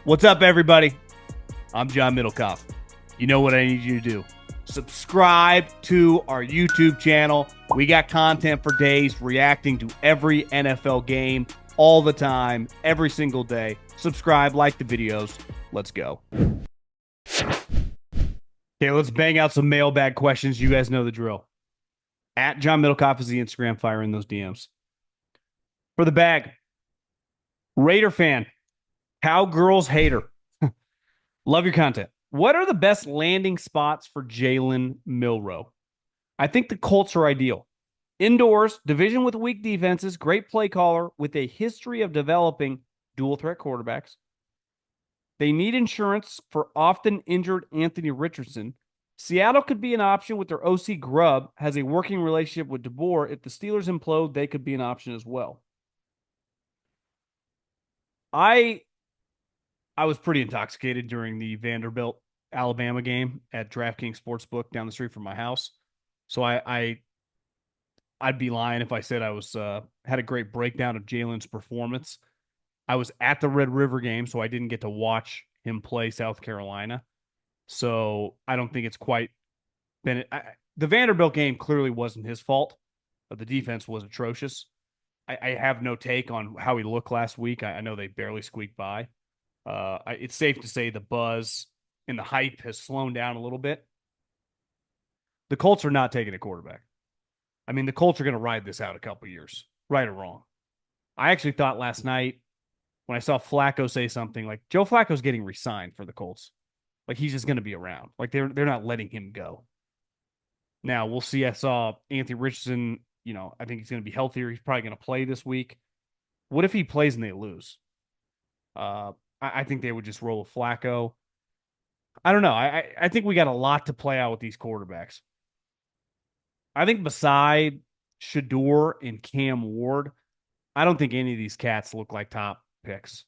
What's up, everybody? I'm John Middlekauff. You know what I need you to do. Subscribe to our YouTube channel. We got content for days reacting to every NFL game all the time, every single day. Subscribe, like the videos. Let's go. Okay, let's bang out some mailbag questions. You guys know the drill. At John Middlekauff is the Instagram. Fire in those DMs. For the bag, Raider fan, Cowgirls hater. Love your content. What are the best landing spots for Jalen Milroe? I think the Colts are ideal. Indoors, division with weak defenses, great play caller with a history of developing dual threat quarterbacks. They need insurance for often injured Anthony Richardson. Seattle could be an option with their OC Grubb, has a working relationship with DeBoer. If the Steelers implode, they could be an option as well. I was pretty intoxicated during the Vanderbilt Alabama game at DraftKings Sportsbook down the street from my house. So I'd be lying if I said I was had a great breakdown of Jalen's performance. I was at the Red River game, so I didn't get to watch him play South Carolina. So I don't think it's quite been the Vanderbilt game clearly wasn't his fault, but the defense was atrocious. I have no take on how he looked last week. I know they barely squeaked by. It's safe to say the buzz and the hype has slowed down a little bit. The Colts are not taking a quarterback. I mean, the Colts are going to ride this out a couple years, right or wrong. I actually thought last night when I saw Flacco say something like Joe Flacco's getting re-signed for the Colts. Like he's just going to be around. Like they're not letting him go. Now we'll see. I saw Anthony Richardson, I think he's going to be healthier. He's probably going to play this week. What if he plays and they lose? I think they would just roll with Flacco. I don't know. I think we got a lot to play out with these quarterbacks. I think beside Shador and Cam Ward, I don't think any of these cats look like top picks.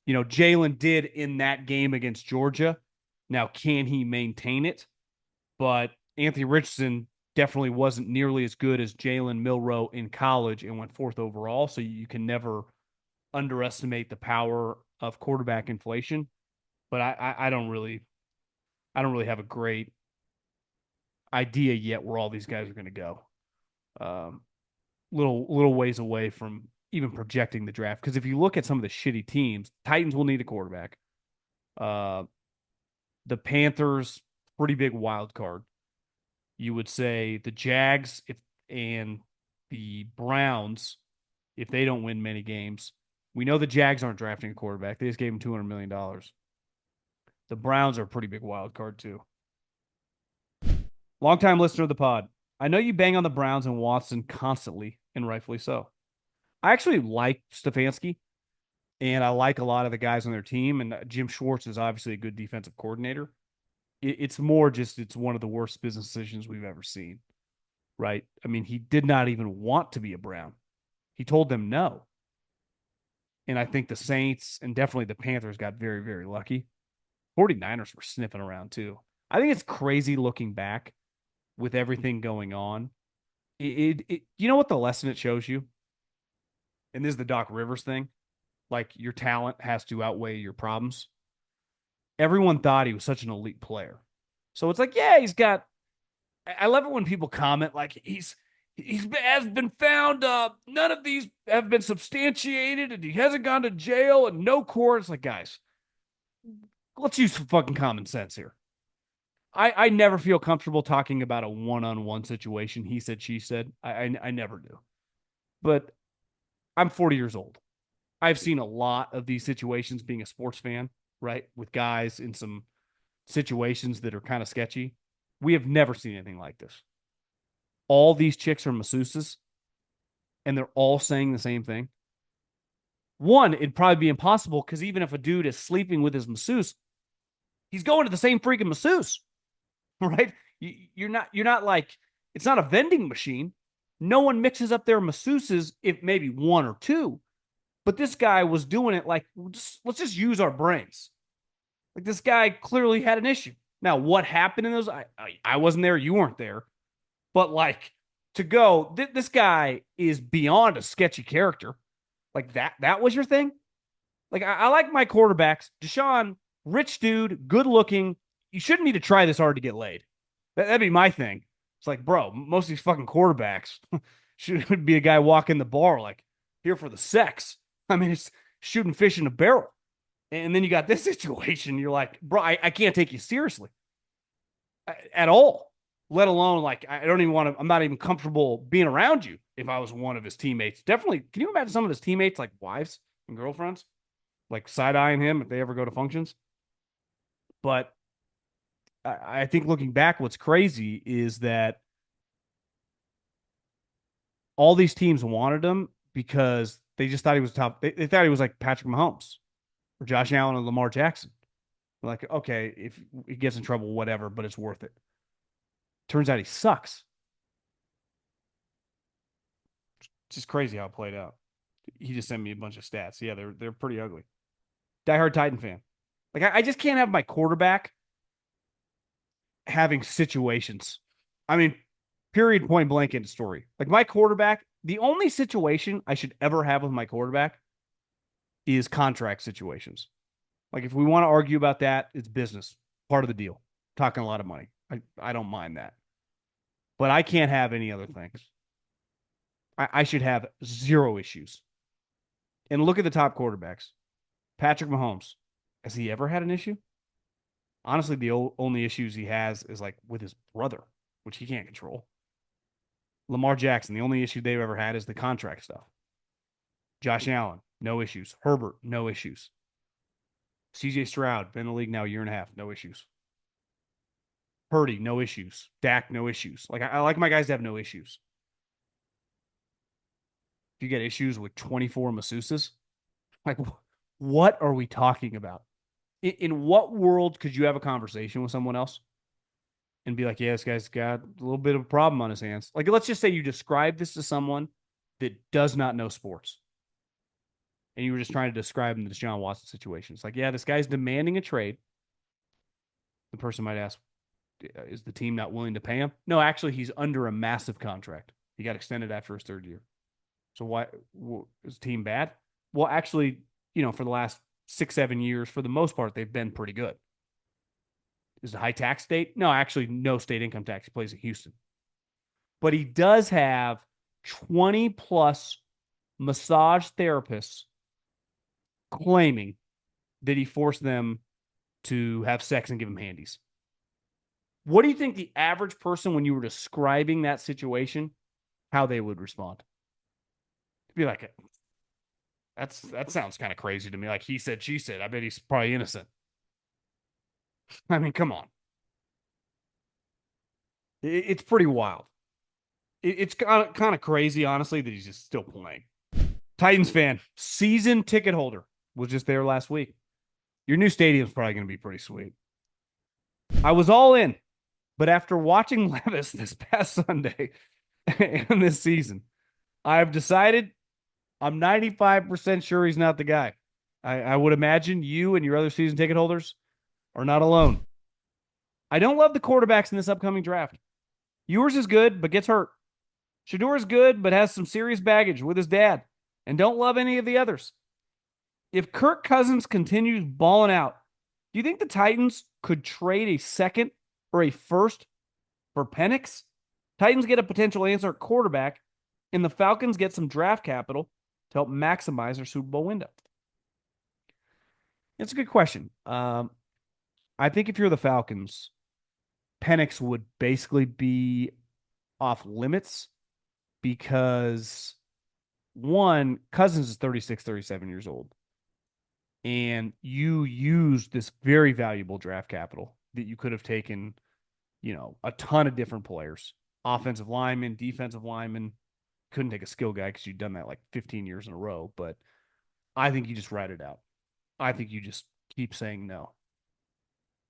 Jalen did in that game against Georgia. Now, can he maintain it? But Anthony Richardson definitely wasn't nearly as good as Jalen Milroe in college and went fourth overall. So you can never underestimate the power of quarterback inflation. But I don't really have a great idea yet where all these guys are going to go. Little ways away from even projecting the draft. Because if you look at some of the shitty teams, Titans will need a quarterback. The Panthers, pretty big wild card. You would say the Jags and the Browns, if they don't win many games. We know the Jags aren't drafting a quarterback. They just gave him $200 million. The Browns are a pretty big wild card, too. Longtime listener of the pod. I know you bang on the Browns and Watson constantly, and rightfully so. I actually like Stefanski, and I like a lot of the guys on their team, and Jim Schwartz is obviously a good defensive coordinator. It's more just it's one of the worst business decisions we've ever seen, right? I mean, he did not even want to be a Brown. He told them no. And I think the Saints and definitely the Panthers got very, very lucky. 49ers were sniffing around too. I think it's crazy looking back with everything going on. You know what the lesson it shows you? And this is the Doc Rivers thing. Like your talent has to outweigh your problems. Everyone thought he was such an elite player. So it's like, yeah, he's got. I love it when people comment like he's has been found. None of these have been substantiated, and he hasn't gone to jail, and no court. It's like, guys, let's use some fucking common sense here. I never feel comfortable talking about a one-on-one situation. He said, she said. I never do. But I'm 40 years old. I've seen a lot of these situations being a sports fan, right? With guys in some situations that are kind of sketchy. We have never seen anything like this. All these chicks are masseuses, and they're all saying the same thing. One, it'd probably be impossible because even if a dude is sleeping with his masseuse, he's going to the same freaking masseuse, right? You're not like, it's not a vending machine. No one mixes up their masseuses if maybe one or two. But this guy was doing it like, let's just use our brains. Like this guy clearly had an issue. Now, what happened in those? I wasn't there. You weren't there. But like to go, this guy is beyond a sketchy character. Like that was your thing? Like, I like my quarterbacks. Deshaun, rich dude, good looking. You shouldn't need to try this hard to get laid. That'd be my thing. It's like, bro, most of these fucking quarterbacks should be a guy walking the bar, like, here for the sex. I mean, it's shooting fish in a barrel. And then you got this situation. You're like, bro, I can't take you seriously at all, let alone like, I don't even want to, I'm not even comfortable being around you if I was one of his teammates. Definitely. Can you imagine some of his teammates, like wives and girlfriends, like side eyeing him if they ever go to functions? But I think looking back, what's crazy is that all these teams wanted him because they just thought he was top. They thought he was like Patrick Mahomes or Josh Allen or Lamar Jackson. Like, okay, if he gets in trouble, whatever, but it's worth it. Turns out he sucks. It's just crazy how it played out. He just sent me a bunch of stats. Yeah, they're pretty ugly. Diehard Titan fan. Like, I just can't have my quarterback having situations. I mean, period, point blank, into story. Like, my quarterback, the only situation I should ever have with my quarterback is contract situations. Like, if we want to argue about that, it's business, part of the deal. Talking a lot of money. I don't mind that. But I can't have any other things. I should have zero issues. And look at the top quarterbacks. Patrick Mahomes. Has he ever had an issue? Honestly, the only issues he has is like with his brother, which he can't control. Lamar Jackson, the only issue they've ever had is the contract stuff. Josh Allen, no issues. Herbert, no issues. CJ Stroud, been in the league now a year and a half, no issues. Purdy, no issues. Dak, no issues. Like, I like my guys to have no issues. If you get issues with 24 masseuses, like, what are we talking about? In what world could you have a conversation with someone else and be like, yeah, this guy's got a little bit of a problem on his hands? Like, let's just say you describe this to someone that does not know sports. And you were just trying to describe the Deshaun Watson situation. It's like, yeah, this guy's demanding a trade. The person might ask, is the team not willing to pay him? No, actually, he's under a massive contract. He got extended after his third year. So why is the team bad? Well, actually, for the last 6-7 years, for the most part, they've been pretty good. Is it a high tax state? No, actually, no state income tax. He plays in Houston. But he does have 20 plus massage therapists claiming that he forced them to have sex and give him handies. What do you think the average person, when you were describing that situation, how they would respond? Be like, that sounds kind of crazy to me. Like, he said, she said. I bet he's probably innocent. I mean, come on. It's pretty wild. It's kind of crazy, honestly, that he's just still playing. Titans fan, season ticket holder, was just there last week. Your new stadium's probably going to be pretty sweet. I was all in, but after watching Levis this past Sunday and this season, I've decided I'm 95% sure he's not the guy. I would imagine you and your other season ticket holders are not alone. I don't love the quarterbacks in this upcoming draft. Ewers is good, but gets hurt. Shador is good, but has some serious baggage with his dad. And don't love any of the others. If Kirk Cousins continues balling out, do you think the Titans could trade a second or a first for Penix? Titans get a potential answer at quarterback, and the Falcons get some draft capital to help maximize their Super Bowl window. It's a good question. I think if you're the Falcons, Penix would basically be off limits because, one, Cousins is 36, 37 years old. And you use this very valuable draft capital that you could have taken, a ton of different players, offensive linemen, defensive linemen. Couldn't take a skill guy because you've done that like 15 years in a row. But I think you just ride it out. I think you just keep saying no.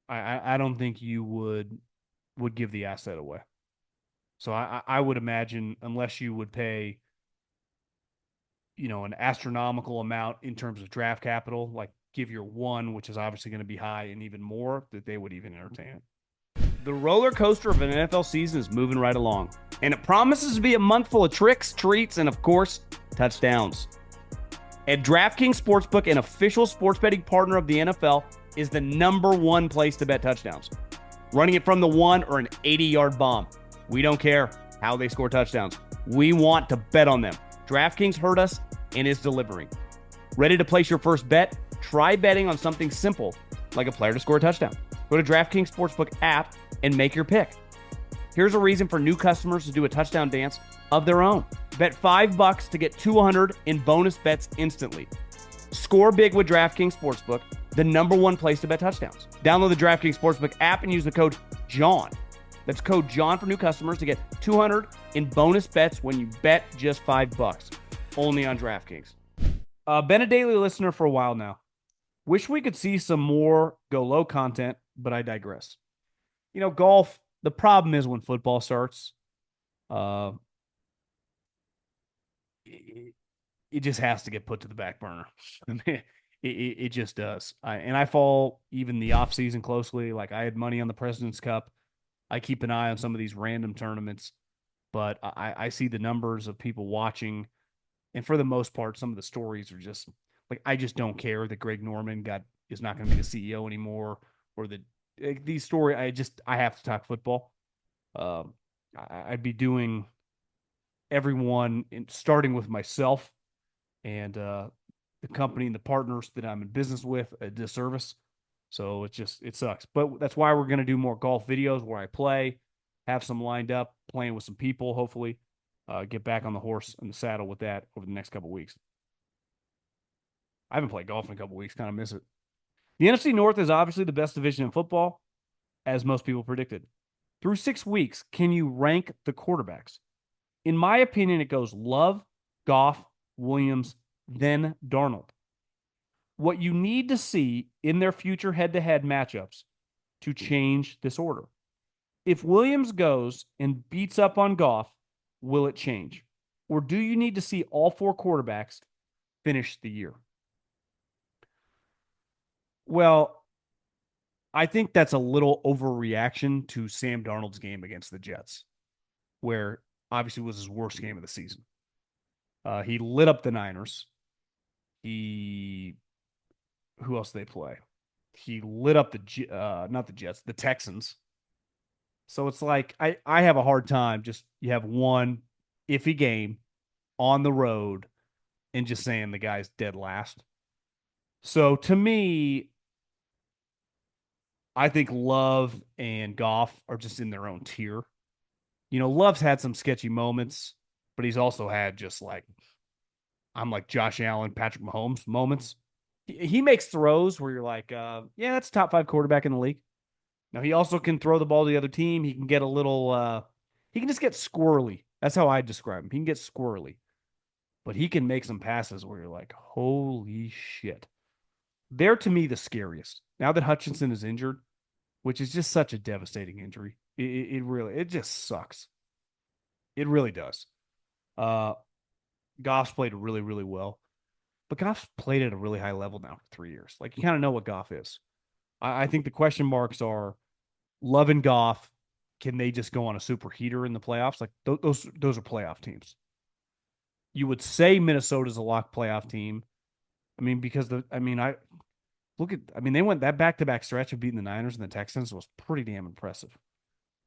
I don't think you would give the asset away. So I would imagine, unless you would pay, an astronomical amount in terms of draft capital, like give your one, which is obviously going to be high, and even more, that they would even entertain it. The roller coaster of an NFL season is moving right along, and it promises to be a month full of tricks, treats, and of course, touchdowns. And DraftKings Sportsbook, an official sports betting partner of the NFL, is the #1 place to bet touchdowns. Running it from the 1 or an 80-yard bomb. We don't care how they score touchdowns. We want to bet on them. DraftKings heard us and is delivering. Ready to place your first bet? Try betting on something simple, like a player to score a touchdown. Go to DraftKings Sportsbook app and make your pick. Here's a reason for new customers to do a touchdown dance of their own. Bet $5 to get $200 in bonus bets instantly. Score big with DraftKings Sportsbook, the #1 place to bet touchdowns. Download the DraftKings Sportsbook app and use the code JOHN. That's code JOHN for new customers to get $200 in bonus bets when you bet just $5. Only on DraftKings. Been a daily listener for a while now. Wish we could see some more go low content, but I digress. Golf, the problem is when football starts, it just has to get put to the back burner. It just does. I follow even the offseason closely. Like, I had money on the President's Cup. I keep an eye on some of these random tournaments, but I see the numbers of people watching. And for the most part, some of the stories are just like, I just don't care that Greg Norman is not going to be the CEO anymore, or these stories. I have to talk football. I'd be doing everyone, starting with myself and the company and the partners that I'm in business with, a disservice. So it sucks. But that's why we're going to do more golf videos where I play, have some lined up, playing with some people, hopefully. Get back on the horse and the saddle with that over the next couple weeks. I haven't played golf in a couple weeks, kind of miss it. The NFC North is obviously the best division in football, as most people predicted. Through 6 weeks, can you rank the quarterbacks? In my opinion, it goes Love, Goff, Williams, then Darnold. What you need to see in their future head-to-head matchups to change this order. If Williams goes and beats up on Goff, will it change? Or do you need to see all 4 quarterbacks finish the year? Well, I think that's a little overreaction to Sam Darnold's game against the Jets, where obviously was his worst game of the season. He lit up the Niners. Who else did they play? He lit up not the Jets, the Texans. So it's like, I have a hard time. You have one iffy game on the road and just saying the guy's dead last. So to me, I think Love and Goff are just in their own tier. Love's had some sketchy moments, but he's also had just like, I'm like Josh Allen, Patrick Mahomes moments. He makes throws where you're like, yeah, that's a top 5 quarterback in the league. Now, he also can throw the ball to the other team. He can get a little, he can just get squirrely. That's how I describe him. He can get squirrely, but he can make some passes where you're like, holy shit. They're, to me, the scariest. Now that Hutchinson is injured, which is just such a devastating injury. It just sucks. It really does. Goff's played really, really well, but Goff's played at a really high level now for 3 years. Like, you kind of know what Goff is. I think the question marks are Love and Goff. Can they just go on a super heater in the playoffs? Like, those are playoff teams. You would say Minnesota's a lock playoff team. I mean, because they went that back-to-back stretch of beating the Niners and the Texans was pretty damn impressive.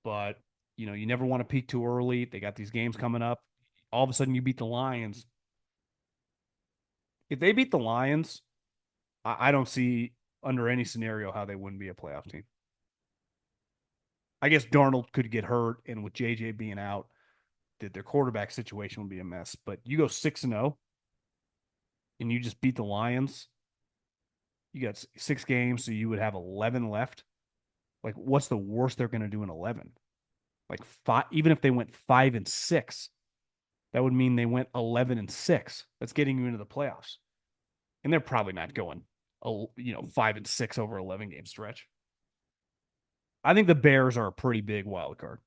But, you never want to peak too early. They got these games coming up. All of a sudden you beat the Lions. If they beat the Lions, I don't see under any scenario how they wouldn't be a playoff team. I guess Darnold could get hurt, and with JJ being out, their quarterback situation would be a mess. But you go 6-0 and you just beat the Lions. You got 6 games, so you would have 11 left. Like, what's the worst they're going to do in 11? Like, 5, even if they went 5-6, that would mean they went 11-6. That's getting you into the playoffs. And they're probably not going, 5-6 over 11 game stretch. I think the Bears are a pretty big wild card.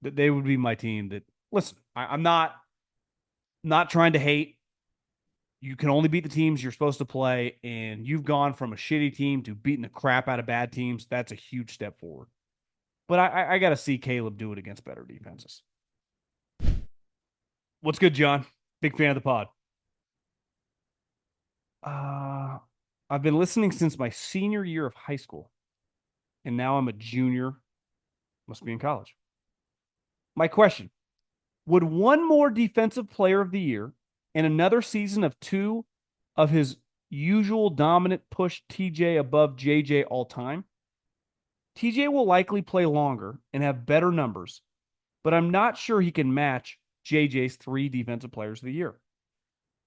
They would be my team that, listen, I'm not trying to hate. You can only beat the teams you're supposed to play, and you've gone from a shitty team to beating the crap out of bad teams. That's a huge step forward. But I got to see Caleb do it against better defenses. What's good, John? Big fan of the pod. Uh, I've been listening since my senior year of high school, and now I'm a junior. Must be in college. My question: would one more defensive player of the year and another season of two of his usual dominant push TJ above JJ all time? TJ will likely play longer and have better numbers, but I'm not sure he can match JJ's three defensive players of the year.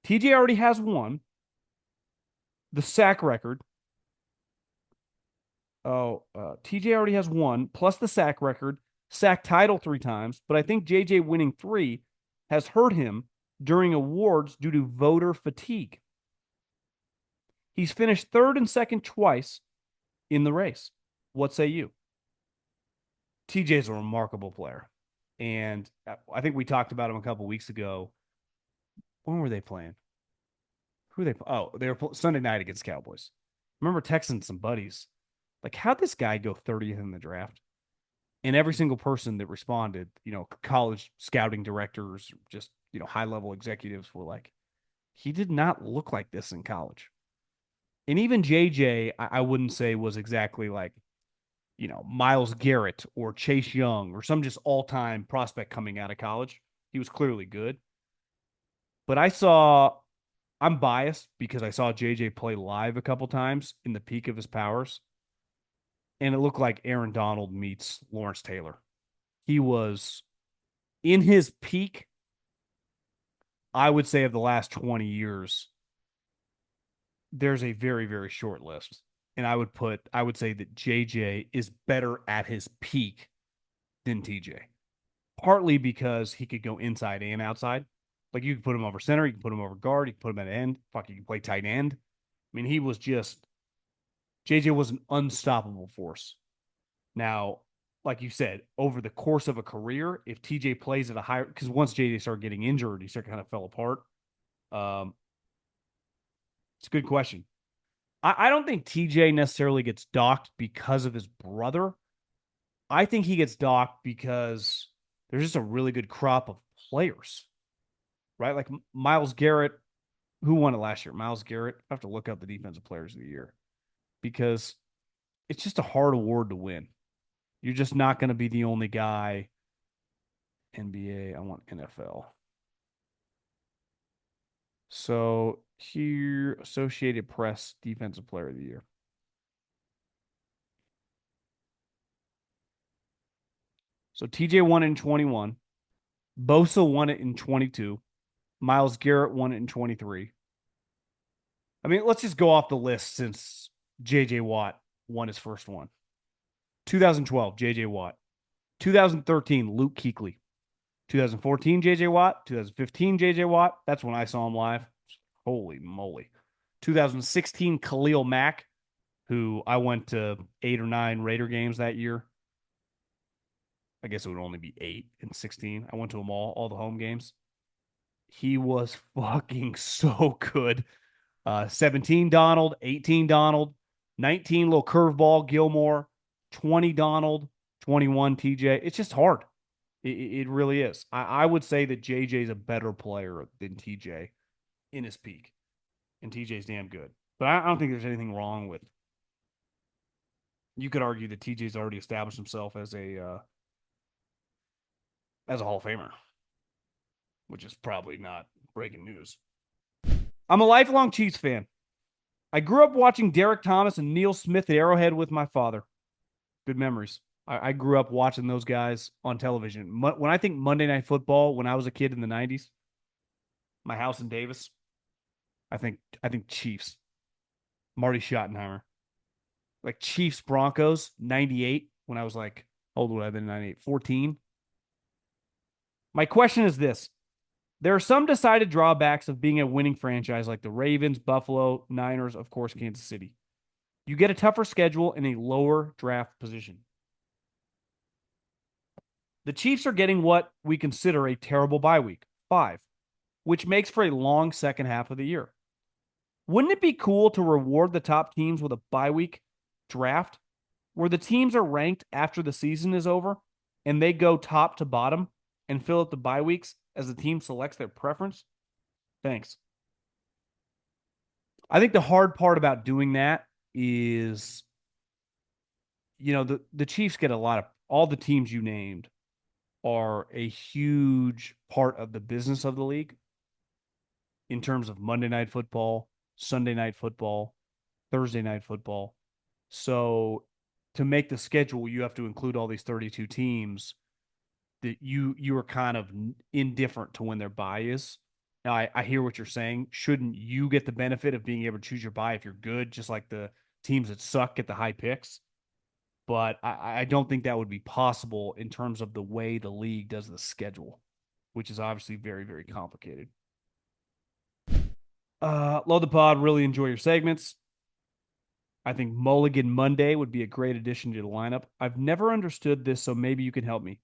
TJ already has one, the sack record. TJ already has one, plus the sack record, sack title three times, but I think JJ winning three has hurt him during awards due to voter fatigue. He's finished third and second twice in the race. What say you? TJ's a remarkable player. And I think we talked about him a couple weeks ago. When were they playing? Who they? Oh, they were Sunday night against Cowboys. I remember texting some buddies, like, how'd this guy go 30th in the draft? And every single person that responded, college scouting directors, just, high level executives were like, he did not look like this in college. And even JJ, I wouldn't say was exactly like, Myles Garrett or Chase Young or some just all time prospect coming out of college. He was clearly good. But I'm biased because I saw JJ play live a couple times in the peak of his powers. And it looked like Aaron Donald meets Lawrence Taylor. He was in his peak, I would say, of the last 20 years. There's a very, very short list. And I would say that JJ is better at his peak than TJ. Partly because he could go inside and outside. Like, you could put him over center, you can put him over guard, you can put him at end. Fuck, you can play tight end. I mean, JJ was an unstoppable force. Now, like you said, over the course of a career, if TJ plays at a higher, because once JJ started getting injured, he started kind of fell apart. It's a good question. I don't think TJ necessarily gets docked because of his brother. I think he gets docked because there's just a really good crop of players, right? Like Myles Garrett, who won it last year? Myles Garrett. I have to look up the defensive players of the year because it's just a hard award to win. You're just not going to be the only guy. NBA, I want NFL. So here, Associated Press Defensive Player of the Year. So TJ won it in 21. Bosa won it in 22. Myles Garrett won it in 23. I mean, let's just go off the list since JJ Watt won his first one. 2012, JJ Watt. 2013, Luke Kuechly. 2014, JJ Watt. 2015, JJ Watt. That's when I saw him live. Holy moly. 2016, Khalil Mack, who I went to 8 or 9 Raider games that year. I guess it would only be 8 and 16. I went to them all the home games. He was fucking so good. 17 Donald, 18 Donald, 19 little curveball Gilmore, 20 Donald, 21 TJ. It's just hard. It really is. I would say that JJ is a better player than TJ in his peak. And TJ's damn good. But I don't think there's anything wrong with. You could argue that TJ's already established himself as a Hall of Famer, which is probably not breaking news. I'm a lifelong Chiefs fan. I grew up watching Derek Thomas and Neil Smith at Arrowhead with my father. Good memories. I grew up watching those guys on television. When I think Monday Night Football, when I was a kid in the 90s, my house in Davis, I think Chiefs. Marty Schottenheimer. Like Chiefs Broncos, 98, when I was like, how old would I have been in 98? 14. My question is this. There are some decided drawbacks of being a winning franchise like the Ravens, Buffalo, Niners, of course, Kansas City. You get a tougher schedule in a lower draft position. The Chiefs are getting what we consider a terrible bye week, 5, which makes for a long second half of the year. Wouldn't it be cool to reward the top teams with a bye week draft where the teams are ranked after the season is over and they go top to bottom and fill out the bye weeks as the team selects their preference? Thanks. I think the hard part about doing that is, the Chiefs get a lot of all the teams you named are a huge part of the business of the league in terms of Monday Night Football, Sunday Night Football, Thursday Night Football. So to make the schedule, you have to include all these 32 teams that you are kind of indifferent to when their bye is. Now, I hear what you're saying. Shouldn't you get the benefit of being able to choose your bye if you're good, just like the teams that suck get the high picks? But I don't think that would be possible in terms of the way the league does the schedule, which is obviously very, very complicated. Love the pod. Really enjoy your segments. I think Mulligan Monday would be a great addition to the lineup. I've never understood this, so maybe you can help me.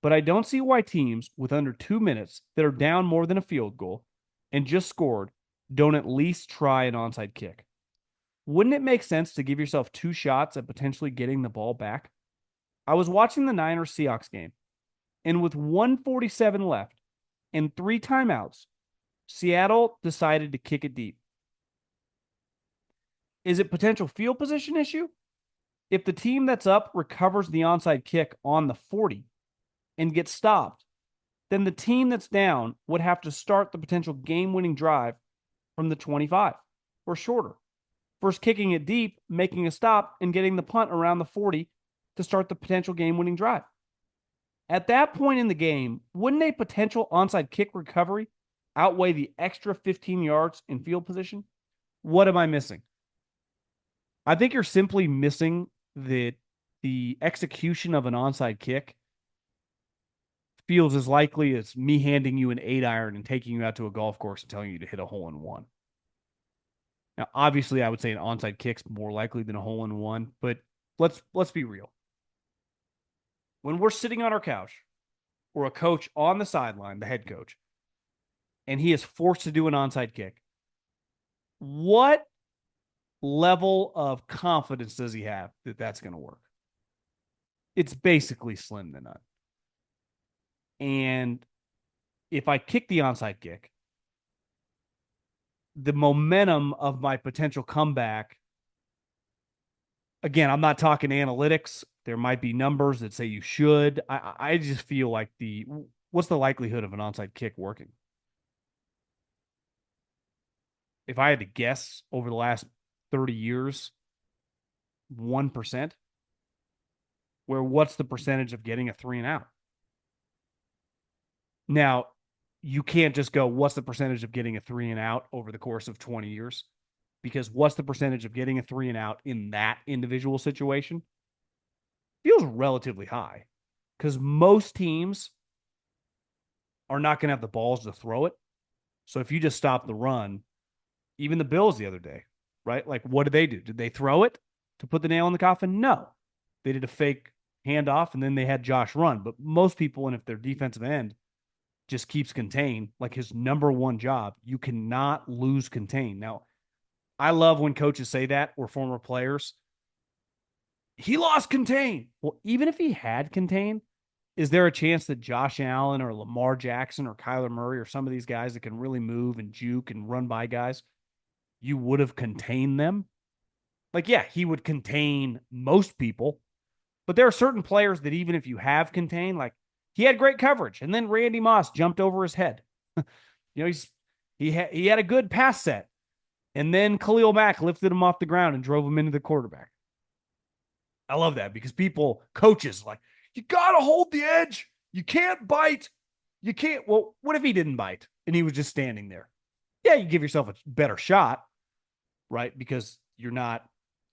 But I don't see why teams with under 2 minutes that are down more than a field goal and just scored don't at least try an onside kick. Wouldn't it make sense to give yourself two shots at potentially getting the ball back? I was watching the Niners Seahawks game, and with 147 left and three timeouts, Seattle decided to kick it deep. Is it potential field position issue? If the team that's up recovers the onside kick on the 40 and gets stopped, then the team that's down would have to start the potential game-winning drive from the 25 or shorter. First kicking it deep, making a stop, and getting the punt around the 40 to start the potential game-winning drive. At that point in the game, wouldn't a potential onside kick recovery outweigh the extra 15 yards in field position? What am I missing? I think you're simply missing that the execution of an onside kick feels as likely as me handing you an 8-iron and taking you out to a golf course and telling you to hit a hole-in-one. Now, obviously, I would say an onside kick's more likely than a hole-in-one, but let's be real. When we're sitting on our couch or a coach on the sideline, the head coach, and he is forced to do an onside kick, what level of confidence does he have that that's going to work? It's basically slim to none. And if I kick the onside kick, the momentum of my potential comeback, again, I'm not talking analytics. There might be numbers that say you should. I just feel like what's the likelihood of an onside kick working? If I had to guess over the last 30 years, 1%, where what's the percentage of getting a 3-and-out? Now, you can't just go, what's the percentage of getting a 3-and-out over the course of 20 years? Because what's the percentage of getting a 3-and-out in that individual situation? Feels relatively high because most teams are not going to have the balls to throw it. So if you just stop the run, even the Bills the other day, right? Like, what did they do? Did they throw it to put the nail in the coffin? No. They did a fake handoff, and then they had Josh run. But most people, and if their defensive end just keeps contain, like his number one job, you cannot lose contain. Now, I love when coaches say that, or former players. He lost contain. Well, even if he had contain, is there a chance that Josh Allen or Lamar Jackson or Kyler Murray or some of these guys that can really move and juke and run by guys, you would have contained them? Like, yeah, he would contain most people, but there are certain players that even if you have contained, like he had great coverage, and then Randy Moss jumped over his head. He had a good pass set, and then Khalil Mack lifted him off the ground and drove him into the quarterback. I love that because coaches, like, you got to hold the edge. You can't bite. You can't. Well, what if he didn't bite and he was just standing there? Yeah, you give yourself a better shot, right? Because you're not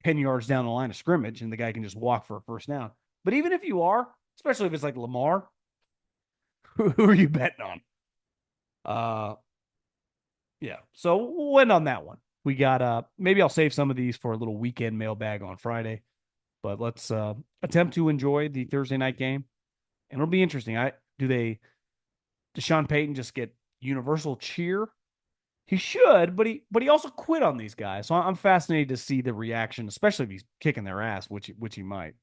10 yards down the line of scrimmage and the guy can just walk for a first down. But even if you are, especially if it's like Lamar, who are you betting on? Yeah. So we'll end on that one. We got maybe I'll save some of these for a little weekend mailbag on Friday. But let's attempt to enjoy the Thursday night game. And it'll be interesting. Deshaun Payton just get universal cheer? He should, but he also quit on these guys. So I'm fascinated to see the reaction, especially if he's kicking their ass, which he might.